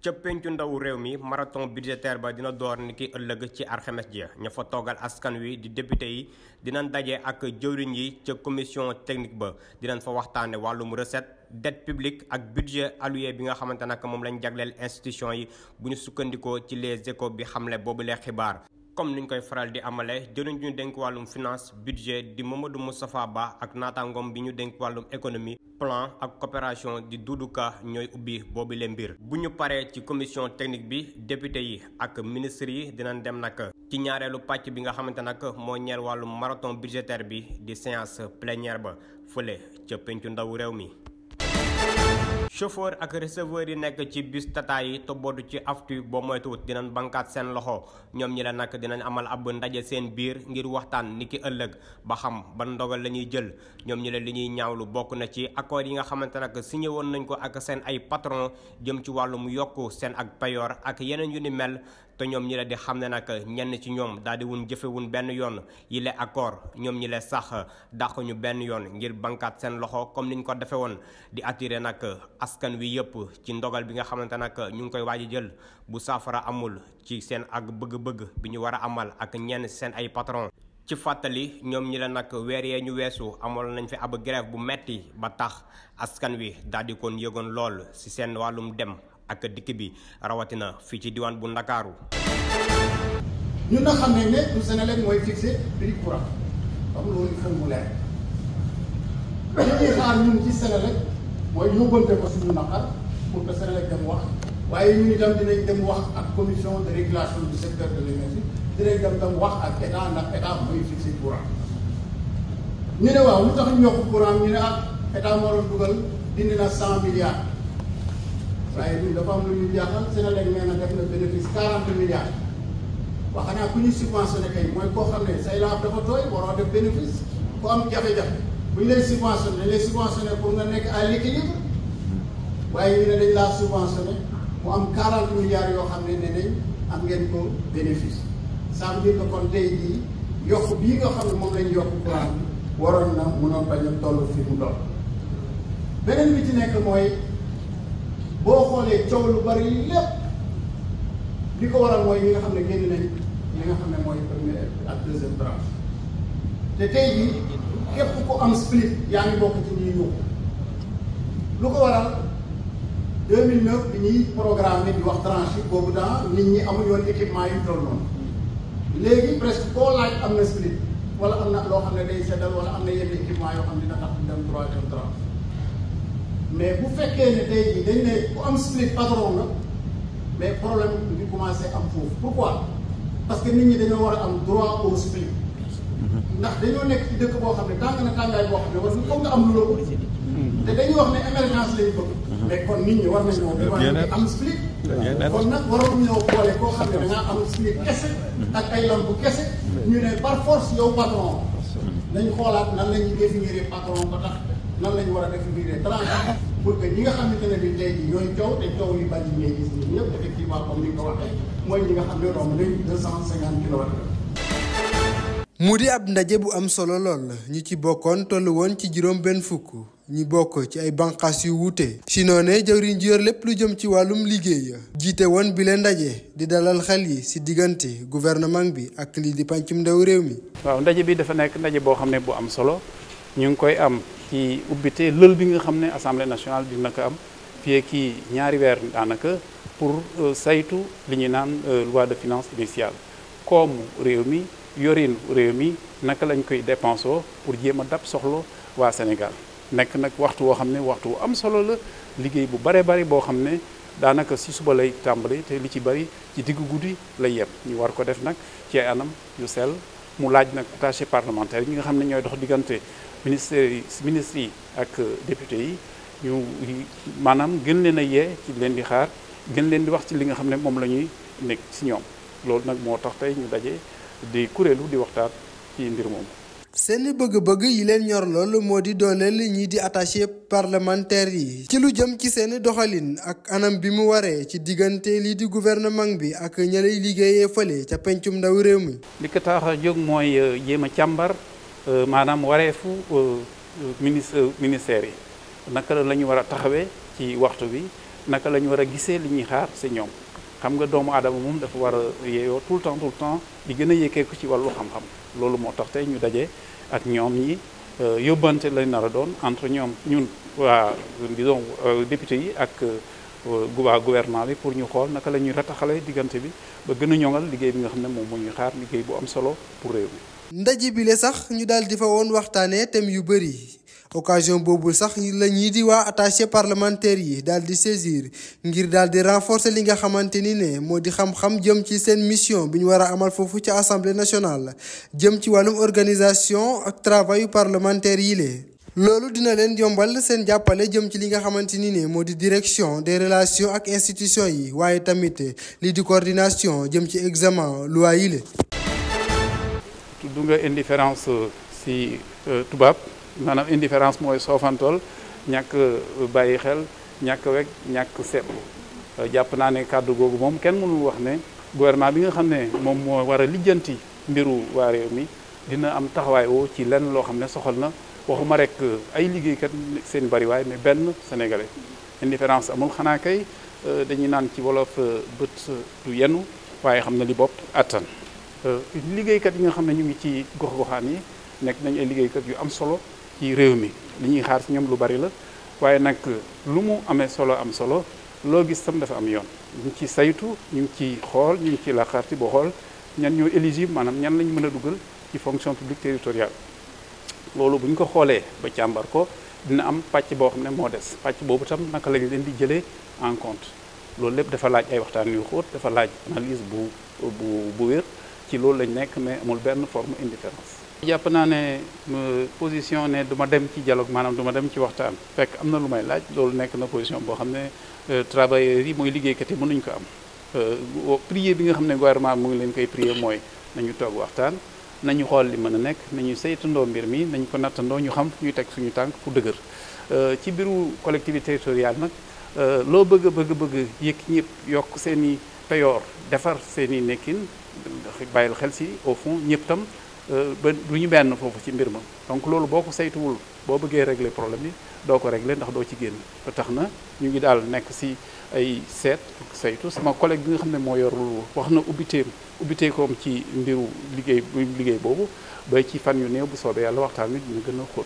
ca pencu ndaw réew mi marathon budgétaire ba dina door niki ëllëg ci alxames ji ña fa toogal askan wi di député yi dinañ daje ak jëwriñ yi ca commission technique ba dinañ fa waxtaane wàllum recette dette publique ak budget alloué bi nga xamante nag moom lañ jagleel institution yi bu ñu sukkandikoo ci Les Échos bi xamle boobu lee xibaar. comme niñ koy faral di amale jëriñ ñu dénk wàllum finance budget di Mamadou Moustapha Ba ak naataangoom bi ñu dénk wàllum économie plan ak coopération di Doudou Ka ñooy ubbi boobu le mbir bu ñu paree ci commission technique bi député yi ak ministre yi dinañ dem nag ci ñaareelu pàcc bi nga xamante nag moo ñeel wàllum marathon budgétaire bi di séance plénière ba fële ca pencu ndaw réew mi. chauffeur ak receveur yi nekk ci bus tata yi te bootu ci aftu boo moytuwut dinañ bankaat seen loxo ñoom ñi la nag dinañ amal ab ndaje seen biir ngir waxtaan niki ëllëg ba xam ban ndogal la ñuy jël ñoom ñi la li ñuy ñaawlu bokk na ci accord yi nga xamante nag signé woon nañ ko ak seen ay patron jëm ci wàllum yokku seen ak payoor ak yeneen yu ni mel te ñoom ñi la di xam ne nag ñenn ci ñoom daal di wun jëfewun benn yoon yi le accord ñoom ñi la sax dàq ñu benn yoon ngir bankaat seen loxo comme niñ ko defe woon di attiré nag askan wi yëpp ci ndogal bi nga xamante nag ñu ngi koy waaj a jël bu saafara amul ci seen ak bëgg-bëgg bi ñu war a amal ak ñenn seen ay patron ci fàttali ñoom ñi la nag weer yee ñu weesu amoon nañ fi ab grève bu metti ba tax askan wi daal di koon yëgoon lool ci seen wàllum dem ak dikk bi rawatina fii ci diwaan bu Ndakaaru. ñun nag xam nañ ne du Senelec mooy fixé prix courant xam loolu xel mu leer li ñuy xaar ñun ci Senelec mooy yóbbante ko suñu naqar pour que Senelec dem wax waaye ñun itam dinañ dem wax ak commission de régulation du secteur de l'énergie dinañ dem wax ak état ndax état mooy fixé courant. ñu ne waaw lu tax ñu yokk courant ñu ne ak état moo doon dugal dindi na 100 milliards. waaye ñun dafa am lu ñu jaaxal Senelec nee na def na bénéfice 40 milliards wax xanaa ku ñu subventionné kay mooy koo xam ne say laaf dafa tooy waroo def bénéfice ku am jafe-jafe bu ñu lay subventionné dañ lay subventionné pour nga nekk à l'équilibre waaye ñu ne dañ laa subventionné mu am 40 milliards yoo xam ne nañ am ngeen ko bénéfice ça veut dire que kon tey jii yokk bii nga xam ne moom lañ yokk courant bi waroon na mënoon bañ a toll fi mu toll beneen bi ci nekk mooy. boo xoolee coow lu bari lépp li ko waral mooy ñi nga xam ne génn nañ li nga xam ne mooy première ak deuxième tranche te tey jii képp ku am split yaa ngi bokk ci ñuy ñëw lu ko waral 2009 bi ñuy programme di wax tranche yi boobu temps nit ñi amuñu woon équipement yu toll noonu léegi presque koo laaj am na split wala am na loo xam ne day seddal wala am na yenn équipement yoo xam ne dina tax dem troisième tranche. mais bu fekkee ne tey jii dañ ne ku am split patron nga mais problème bi ñu commencé am foofu pourquoi parce que nit ñi dañoo war a am droit au split ndax dañoo nekk ci dëkk boo xam ne tàng na tàngaay boo xam ne war foog nga am lu la te dañuy wax ne émergence lañu bëgg mais kon nit ñi war nañoo am split kon nag waroon ñëw boole koo xam ne da ngaa am split kese ak ay lamp kese ñu ne par force yow patron nañ xoolaat nan la ñuy définir patron ba tax nan lañu war a définir tranche pour que ñi nga xamante ne bi tey jii ñooy coow te coow yu bari ngay gis nii ñëpp effectivement comme ni nga ko waxee mooy ñi nga xam ne romb nañ 250 kilomètres. mu di ab ndaje bu am solo lool ñu ci bokkoon tollu woon ci juróom benn fukk ñu bokk ci ay banqaas yu wuute. si noonee jawriñ ji yor lépp lu jëm ci wàllum liggéey jiite woon bi leen ndaje di dalal xel yi si diggante gouvernement bi ak lii di pàncum ndaw réew mi. waaw ndaje bi dafa nekk ndaje boo xam ne bu am solo ñu ngi koy am. ci ubbite lël bi nga xam ne assemblée nationale dina ko am fii kii ñaari weer daanaka pour saytu li ñuy naan loi de finances initiale koomu réew mi yorin réew mi naka lañ koy dépensoo pour jéem a dab soxla waa Sénégal nekk nag waxtu woo xam ne waxtu wu am solo la liggéey bu bare bari boo xam ne daanaka si suba lay tàmbali te li ci bari ci diggu guddi lay yem ñu war ko def nag ci ay anam yu sell mu laaj nag attaché parlementaire yi nga xam ne ñooy dox diggante ministres yi ak député yi ñu maanaam gën leen a yee ci leen di xaar gën leen di wax ci li nga xam ne moom la ñuy nekk ci ñoom loolu nag moo tax tey ñu daje di kuréelu di waxtaan ci mbir moomu. seen bëgg-bëgg yi leen ñor lool moo di dooleel ñii di attaché parlementaire yi ci lu jëm ci seen doxalin ak anam bi mu waree ci diggante lii di gouvernement bi ak ña lay liggéeyee fële ca pencum ndaw réew mi. li ko tax a jóg mooy jéem a càmbar maanaam wareefu ministère yi naka la ñu war a taxawee ci waxtu bi naka la ñu war a gisee li ñuy xaar si ñoom. xam nga doomu aadama moom dafa war a yeeyoo tout le temps di gën a yëkkeeku ci wàllu xam-xam loolu moo tax tey ñu daje ak ñoom ñi yóbbante lay nar a doon entre ñun waa disons député yi ak waa gouvernement bi pour ñu xool naka la ñuy rataxale diggante bi ba gën a ñoŋal liggéey bi nga xam ne moom moo ñuy xaar liggéey bu am solo pour réew mi. ndaje bi le sax ñu daal di fa woon waxtaanee thème yu bëri occasion boobu sax la ñii di waa attaché parlementaire yi daal di saisir ngir daal di renforcer li nga xamante ni ne moo di xam-xam jëm ci seen mission bi ñu war a amal foofu ci assemblée nationale jëm ci wàllum organisation ak travail parlementaire yi lee loolu dina leen yombal seen jàppale jëm ci li nga xamante ni ne moo di direction des relations ak institutions yi waaye tamit lii di coordination jëm ci examen loi yi le tudd nga indifférence si tubaab maanaam indifférence mooy soofantool ñàkk bàyyi xel ñàkk weg ñàkk seetlu jàpp naa ne kàddu googu moom kenn mënul wax ne gouvernement bi nga xam ne moom moo war a lijjanti mbiru waa réew mi dina am taxawaay woo ci lenn loo xam ne soxal na waxuma rek ay liggéeykat seen bariwaay mais benn sénégalais indifférence amul xanaa kay dañuy naan ci wolof bët du yenu waaye xam na li bopp attan liggéeykat yi nga xam ne ñu ngi ci gox-goxaan yi nekk nañ ay liggéeykat yu am solo ci réew mi li ñuy xaar ci ñoom lu bari la waaye nag lu mu amee solo am solo loo gis tam dafa am yoon ñu ngi ci saytu ñu ngi ci xool ñu ngi ci laqarti boo xool ñan ñoo éligible maanaam ñan lañ mën a dugal ci fonction publique territoriale loolu bu ñu ko xoolee ba càmbar ko dina am pàcc boo xam ne moo des pàcc boobu tam naka lañ leen di jëlee en compte loolu lépp dafa laaj ay waxtaan yu xóot dafa laaj analyse bu wér ci loolu lañ nekk mais amul benn forme indifférence jàpp naa ne position ne du ma dem ci dialogue maanaam du ma dem ci waxtaan fekk am na lu may laaj loolu nekk na position boo xam ne travailleurs yi mooy liggéeykat yi mënuñ ko am prier bi nga xam ne gouvernement mu ngi leen koy prier mooy nañu toog waxtaan nañu xool li mën a nekk nañu saytandoo mbir mi nañu ko nattandoo ñu xam fu ñu teg suñu tànk fu dëgër ci biiru collectivité territoriale nag loo bëgg yëkk ñëpp yokk seen i payoor defar seen i nekkin bàyyil xel si au fond ñëpp tam ba du ñu benn foofu ci mbir ma donc loolu boo ko saytuwul boo bëggee régler problème yi doo ko régler ndax doo ci génn ba tax na ñu ngi daal nekk si ay seet saytu sama collègue bi nga xam ne moo yorul wax na ubbiteekoom ci mbiru liggéey boobu ba ci fan yu néew bu soobee yàlla waxtaan wi dina gën a xóot.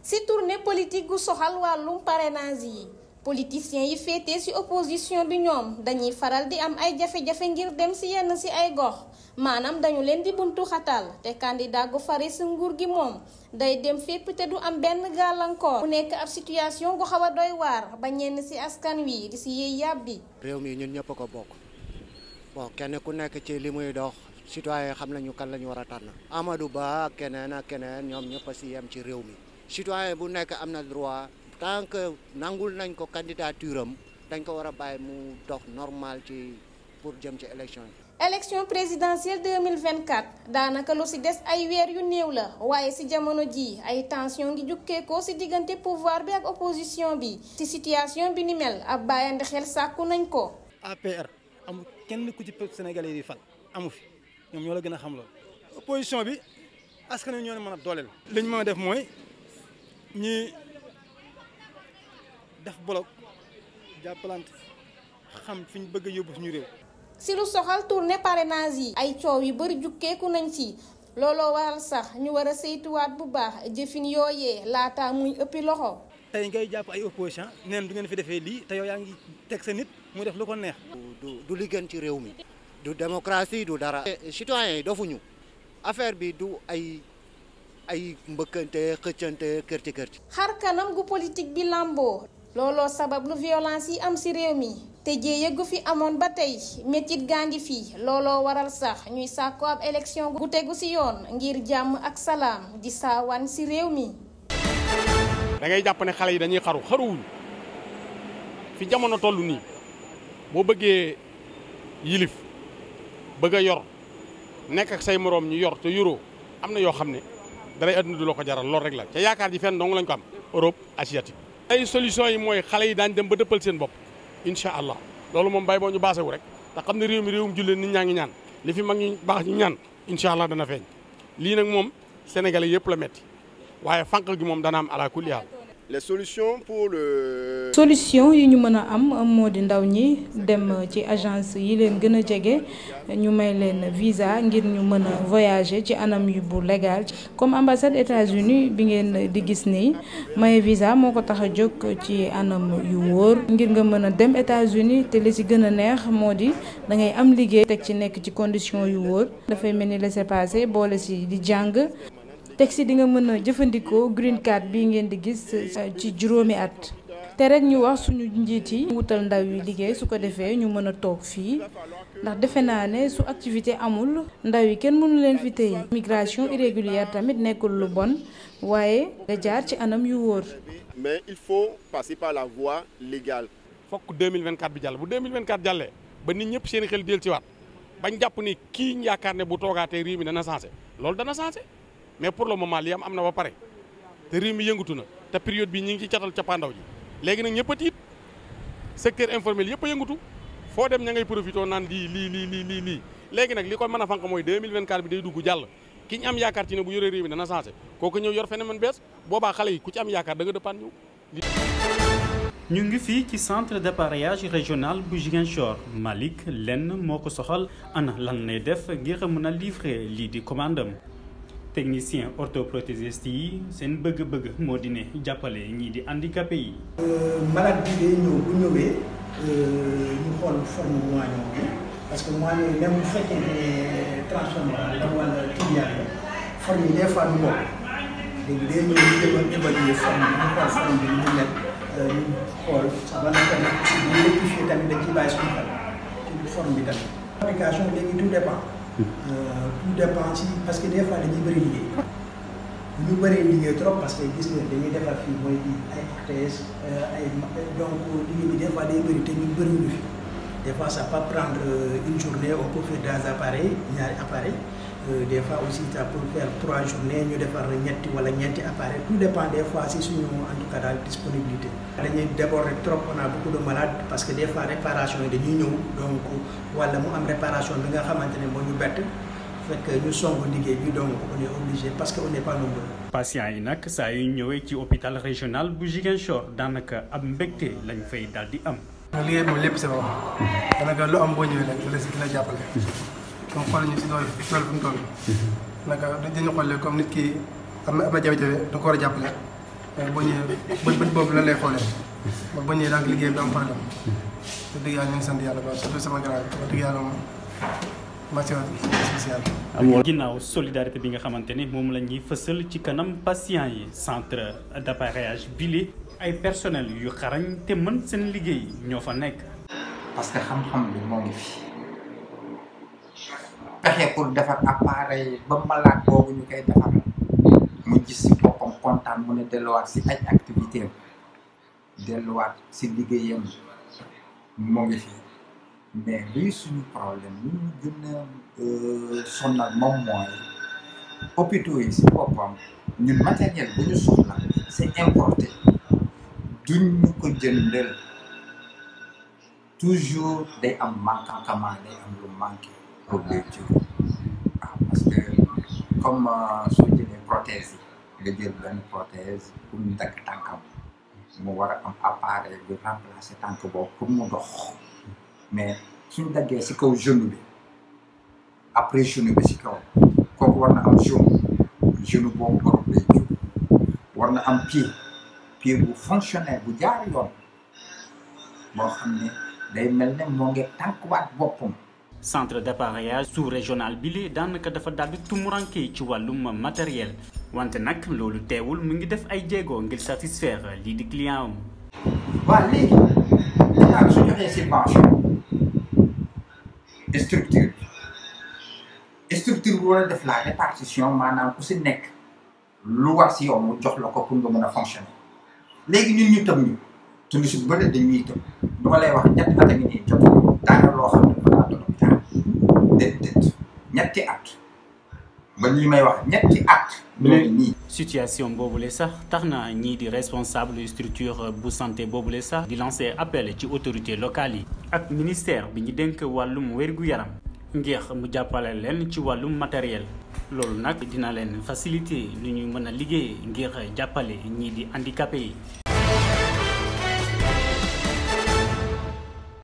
si tournée politique gu soxal wàllum parrainage yi politiciens yi féetee ci opposition bi ñoom dañuy faral di am ay jafe-jafe ngir dem ci yenn ci ay gox maanaam dañu leen di buntu xatal te candidat gu fari ci nguur gi moom day dem fépp te du am benn gàllankoor mu nekk ab situation gu xaw a doy waar ba ñenn ci askan wi di ci yéey yàbbi. réew mi ñun ñëpp ko bokk bon kenn ku nekk ci li muy dox citoyen xam nañu kan la ñu war a tànn Amadou Ba ak keneen ñoom ñëpp a ci yem ci réew mi citoyen bu nekk am na droit. tant que nangul nañ ko candidature am dañ ko war a bàyyi mu dox normal ci pour jëm ci élection yi. élection présidentielle 2024 daanaka lu ci des ay weer yu néew la waaye ci jamono ji ay tension ngi jukkeekoo ci diggante pouvoir bi ak opposition bi ci situation bi ni mel ab bàyyandi xel sàkku nañ ko. APR amul kenn ku ci Sénégalais yi di fal amu fi ñoom ñoo la gën a xam loolu. opposition bi askan wi ñoo mën a dooleel. li ñu mën a def mooy ñi. def bloc jàppalante xam fi ñu bëgg a yóbbu suñu réew. si lu soxal tournée parrainage yi. ay coow yu bari jukkeeku nañ ci looloo waral sax ñu war a saytuwaat bu baax jëfin yooyee laata muy ëppi loxo. tey ngay jàpp ay opposition neen du ngeen fi defee lii te yow yaa ngi teg sa nit mu def lu ko neex. du li gën ci réew mi. du démocratie du dara. citoyens yi dofuñu affaire bi du ay mbëkkante xëccante kër ci. xar kanam gu politique bi lamboo. looloo sabab lu violence yi am ci réew mi te jéeye gu fi amoon ba tey métit gaa ngi fii looloo waral sax ñuy sàkku ab élection gu tegu ci yoon ngir jàmm ak salaam di saawaan ci réew mi. da ngay jàpp ne xale yi dañuy xaruwuñ fi jamono toll nii boo bëggee yilif bëgg a yor nekk ak say moroom ñu yor te yoroo am na yoo xam ne daray adduna du la ko jaral lool rek la ca yaakaar ji fenn dong lañ ko am Europe asiatique. ay solution yi mooy xale yi daañ dem ba dëppal seen bopp incha allah loolu moom bay boo ñu baase wu rek te xam ne réew mi réewum jullit nit ñaa ngi ñaan li fi mag ñu baax ñu ñaan incha allah dana feeñ lii nag moom sénégalais yëpp la metti waaye fànq gi moom dana am ala kulli haal Les solutions pour le... solution yi ñu mën a am moo di ndaw ñi dem ci agence yi leen gën a jege ñu may leen visa ngir ñu mën a voyager ci anam yu bu légal comme ambassade États-Unis bi ngeen di gis nii maye visa moo ko tax a jóg ci anam yu wóor ngir nga mën a dem États-Unis te li ci gën a neex moo di da ngay am liggéey teg ci nekk ci condition yu wóor dafay mel ni laissez-passer boole ci di jàng. teg si di nga mën a jëfandikoo green card bii ngeen di gis ci juróomi at te rek ñu wax suñu njiit yi wutal ndaw yi liggéey su ko defee ñu mën a toog fii ndax defe naa ne su activité amul ndaw yi kenn mënu leen fi téye migration irrégulière tamit nekkul lu bon waaye nga jaar ci anam yu wóor. mais il faut passer par la voie légale. fokk 2024 bi jàll bu 2024 jàllee ba nit ñëpp seen xel del ci waat bañ jàpp ni kii ñu yaakaar ne bu toogaatee réew mi dana changé loolu dana changé. mais pour le moment li am na ba pare te réew mi yëngatu na te période bi ñu ngi ci catal cappaandaw ji léegi nag ñëpp a tiit secteur informel yëpp a yëngatu foo dem ña ngay profité naan lii léegi nag li ko mën a fànq mooy 2024 bi day dugg jàll ki ñu am yaakaar ci ne bu yoree réew mi dana changé kooku ñëw yor phénomène bees boobaa xale yi ku ci am yaakaar da nga dëppaan ñëw. ñu ngi fii ci centre d'appareillage régional bu Ziguinchor Malick lenn moo ko soxal ana lan lay def ngir mën a livrer lii di commande am. technicien orthoprothésiste yi seen bëgg-bëgg moo di ne jàppale ñii di handicapé yi. malade bi day ñëw bu ñëwee ñu xool forme moignon bi parce que moignon yi même bu fekkee ne transformation la wala tibial la forme yi des fois du bokk léegi day ñëw ñu évaluer forme bi ñu xool forme bi ñu nekk ñu xool ba naka nag aussi bu rectifier tamit dañ ciy bàyyi suñu xel ci forme bi tamit. application léegi tout dépend. tout dépend ci parce que des fois dañuy bëri liggéey ñu bëri liggéey trop parce que gis nga dañuy defar fii mooy ay orthèse ay donc liggéey bi des fois day bëri te ñu bëriwuñu fi des fois ça peut prendre une journée on peut faire des appareils ñaari appareils des fois aussi ça peut faire 3 journées ñu defar ñetti wala ñeenti appareils tout dépend des fois si suñu en tout cas daal disponibilité. dañuy déborder trop on a beaucoup de malades parce que des fois réparation yi dañuy ñëw donc wala mu am réparation bi nga xamante ne moo ñu bett fekk ñu songu liggéey bi donc on est obligé parce que on n'est pas nombreux. patients yi nag saa yu ñëwee ci hôpital régional bu Ziguinchor daanaka ab mbégte lañ fay daal di am. liggéey moom lépp c'est bon daanaka lu am boo ñëwee nag la jàppale. donc xool ñu si doole fi mu toll naka dañu xoolee comme nit ki am na jafe-jafe da ko war a jàppale mais boo ñëwee bët boobu lan lay xoolee boo ñëwee daanaka liggéey bi am problème te dëgg yàlla ñu ngi sant yàlla ba surtout sama grand bi dëgg yàlla moom mention spéciale. ginnaaw solidarité bi nga xamante ne moom la ñuy fësal ci kanam patient yi centre d'appareillage bile ay personnel yu xarañ te mën seen liggéey ñoo fa nekk. parce que xam-xam bi moo ngi fi. pexe pour defar appareil ba malade boobu ñu koy defar mu gis si boppam kontaan mu ne delluwaat si ay activité am delluwaat si liggéeyam moo ngi fi mais luy suñu problème lu ñu gën a sonal moom mooy hôpitaux yi si boppam ñun matériel bu ñu soxla c'est importé duñ ñu ko jëndal toujours day am manquement day am lu manqué pour les jur parce que comme soo jëlee prothèse yi nga jël benn prothèse pour ñu dagg tànkam mu war a am appareil bi remplacer tànk boobu pour mu dox mais suñu daggee si kaw genou bi après genou bi si kaw kooku war na am genou boobu warul lay jur war na am pied bu fonctionnel bu jaar yoon boo xam ne day mel ne moo ngi tànkuwaat boppam. centre d'appareillage sous-régional bi li daanaka dafa daldi tumuranke ci wàllum matériel wante nag loolu teewul mu ngi def ay jéego ngir satisfaire lii di client am. waaw léegi daal su joxee subvention structure bu war a def la répartition maanaam ku si nekk lu war si yow mu jox la ko pour nga mën a fonctionner léegi ñun ñu tëb ñu te lu si bëri dañuy tëb du ma lay wax ñetti at a ngi nii jot daanaka loo xam ne balaa doon hôpital déedéet ñetti at ba ñi may wax ñetti at. nii situation boobule sax tax na ñii di responsable structure bu santé boobule sax di lancer appel ci autorités locales yi ak ministère bi ñu dénk wàllum wér-gu-yaram ngir mu jàppale leen ci wàllum matériel loolu nag dina leen faciliter nu ñu mën a liggéey ngir jàppale ñii di handicapé yi.